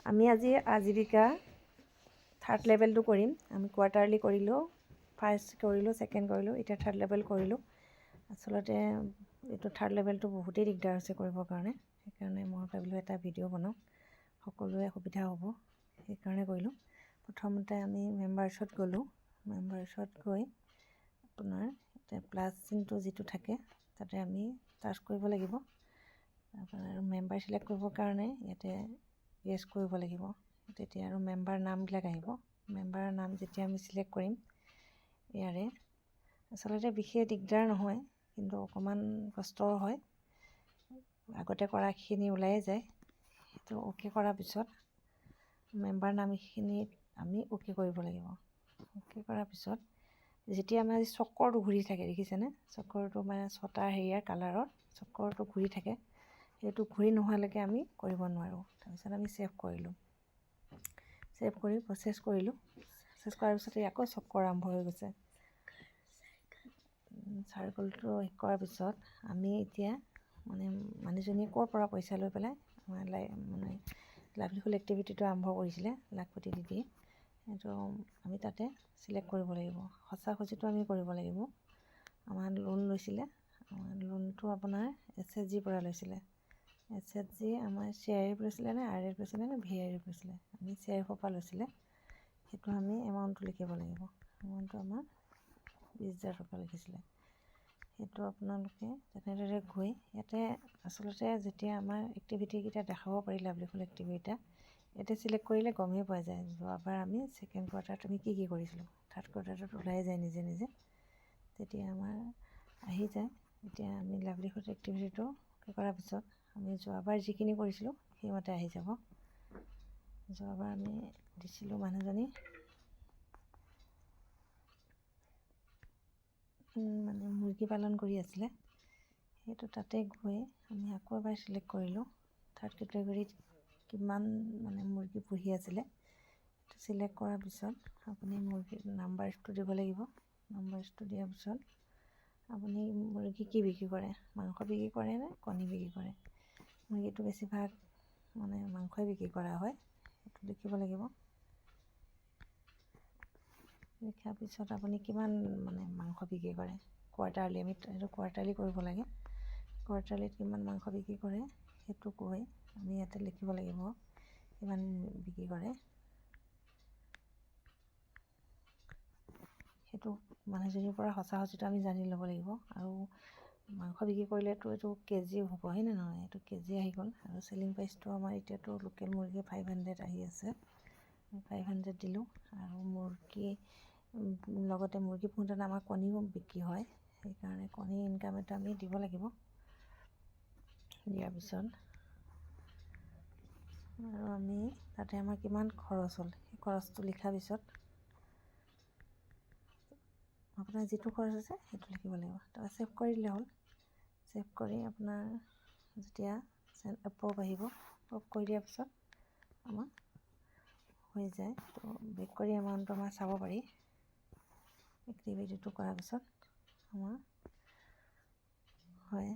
আমি আজি আজীৱিকা থাৰ্ড লেভেলটো কৰিম। আমি কোৱাৰ্টাৰলি কৰিলোঁ, ফাৰ্ষ্ট কৰিলোঁ, ছেকেণ্ড কৰিলোঁ, এতিয়া থাৰ্ড লেভেল কৰিলোঁ। আচলতে এইটো থাৰ্ড লেভেলটো বহুতেই দিগদাৰ হৈছে কৰিবৰ কাৰণে, সেইকাৰণে মই ভাবিলোঁ এটা ভিডিঅ' বনাওঁ, সকলোৰে সুবিধা হ'ব, সেইকাৰণে কৰিলোঁ। প্ৰথমতে আমি মেম্বাৰ্ছত গ'লোঁ। মেম্বাৰ্ছত গৈ আপোনাৰ এতিয়া প্লাছ চিনটো যিটো থাকে তাতে আমি টাচ কৰিব লাগিব। আপোনাৰ মেম্বাৰ চিলেক্ট কৰিবৰ কাৰণে ইয়াতে য়েছ কৰিব লাগিব। তেতিয়া আৰু মেম্বাৰ নামবিলাক আহিব। মেম্বাৰৰ নাম যেতিয়া আমি চিলেক্ট কৰিম, ইয়াৰে আচলতে বিশেষ দিগদাৰ নহয়, কিন্তু অকণমান কষ্টও হয়। আগতে কৰাখিনি ওলাই যায়। সেইটো অ'কে কৰাৰ পিছত মেম্বাৰ নামখিনিত আমি অ'কে কৰিব লাগিব। অ'কে কৰাৰ পিছত যেতিয়া আমাৰ চক্ৰটো ঘূৰি থাকে, দেখিছেনে? চক্ৰটো মানে 6টা হেৰিয়াৰ কালাৰৰ চক্ৰটো ঘূৰি থাকে, সেইটো ঘূৰি নোহোৱালৈকে আমি কৰিব নোৱাৰোঁ। তাৰপিছত আমি ছেভ কৰিলোঁ। ছেভ কৰি প্ৰচেছ কৰিলোঁ। প্ৰচেছ কৰাৰ পিছতে আকৌ চক্ৰ আৰম্ভ হৈ গৈছে। চাৰ্কলটো শেষ কৰাৰ পিছত আমি এতিয়া মানুহজনীয়ে ক'ৰ পৰা পইচা লৈ পেলাই আমাৰ লাইভলিহুড এক্টিভিটিটো আৰম্ভ কৰিছিলে, লাখপতি দিদিয়ে। সেইটো আমি তাতে চিলেক্ট কৰিব লাগিব। সঁচা-সচিটো আমি কৰিব লাগিব। আমাৰ লোন লৈছিলে, আমাৰ লোনটো আপোনাৰ SHG পৰা লৈছিলে। SHG আমাৰ CRF লৈছিলে নে RF লৈছিলে নে VRF লৈছিলে? আমি CRF পৰা লৈছিলে। সেইটো আমি এমাউণ্টটো লিখিব লাগিব। এমাউণ্টটো আমাৰ 20,000 টকা লিখিছিলে। সেইটো আপোনালোকে তেনেদৰে গৈ ইয়াতে আচলতে যেতিয়া আমাৰ এক্টিভিটিকেইটা দেখাব পাৰি, লাইভলিহুড এক্টিভিটিকেইটা ইয়াতে চিলেক্ট কৰিলে গমেই পোৱা যায়। যোৱাবাৰ আমি ছেকেণ্ড কোৱাৰ্টাৰত আমি কি কৰিছিলোঁ, থাৰ্ড কোৱাৰ্টাৰত ওলাই যায় নিজে নিজে, তেতিয়া আমাৰ আহি যায়। এতিয়া আমি লাইভলিহুড এক্টিভিটিটো কৰাৰ পিছত আমি যোৱাবাৰ যিখিনি কৰিছিলোঁ সেইমতে আহি যাব। যোৱাবাৰ আমি দিছিলোঁ মানুহজনী মুৰ্গী পালন কৰি আছিলে, সেইটো তাতে গৈ আমি আকৌ এবাৰ চিলেক্ট কৰিলোঁ। থাৰ্ড কেটেগৰীত কিমান মুৰ্গী পুহি আছিলে সেইটো চিলেক্ট কৰাৰ পিছত আপুনি মুৰ্গীৰ নাম্বাৰটো দিব লাগিব। নাম্বাৰটো দিয়াৰ পিছত আপুনি মুৰ্গী কি বিক্ৰী কৰে, মাংস বিক্ৰী কৰে নে কণী বিক্ৰী কৰে? মুৰ্গীটো বেছিভাগ মাংসই বিক্ৰী কৰা হয়, সেইটো লিখিব লাগিব। লিখাৰ পিছত আপুনি কিমান মাংস বিক্ৰী কৰে, কোৱাৰ্টাৰলি, আমি সেইটো কোৱাৰ্টাৰলি কৰিব লাগে। কোৱাৰ্টাৰলিত কিমান মাংস বিক্ৰী কৰে সেইটো কৈ আমি ইয়াতে লিখিব লাগিব কিমান বিক্ৰী কৰে। সেইটো মানুহজনীৰ পৰা সঁচা-সচিটো আমি জানি ল'ব লাগিব। আৰু মাংস বিক্ৰী কৰিলেতো এইটো কেজি হ'ব, হয় নে নহয়? এইটো কেজি আহি গ'ল। আৰু চেলিং প্ৰাইচটো আমাৰ এতিয়াতো লোকেল মুৰ্গী 500 আহি আছে, 500 দিলোঁ। আৰু মুৰ্গী লগতে মুৰ্গী পুহিলে আমাৰ কণীও বিক্ৰী হয়, সেইকাৰণে কণী ইনকাম এটা আমি দিব লাগিব। দিয়াৰ পিছত আৰু আমি তাতে আমাৰ কিমান খৰচ হ'ল সেই খৰচটো লিখাৰ পিছত আপোনাৰ যিটো খৰচ আছে সেইটো লিখিব লাগিব। তাৰপৰা ছেভ কৰি দিলে হ'ল। ছেভ কৰি আপোনাৰ যেতিয়া এপ্ৰুভ আহিব, এপ্ৰুভ কৰি দিয়াৰ পিছত আমাৰ হৈ যায়। তো বেক কৰি এমাউণ্টটো আমাৰ চাব পাৰি। এক্টিভিটিটো কৰাৰ পিছত আমাৰ হয়।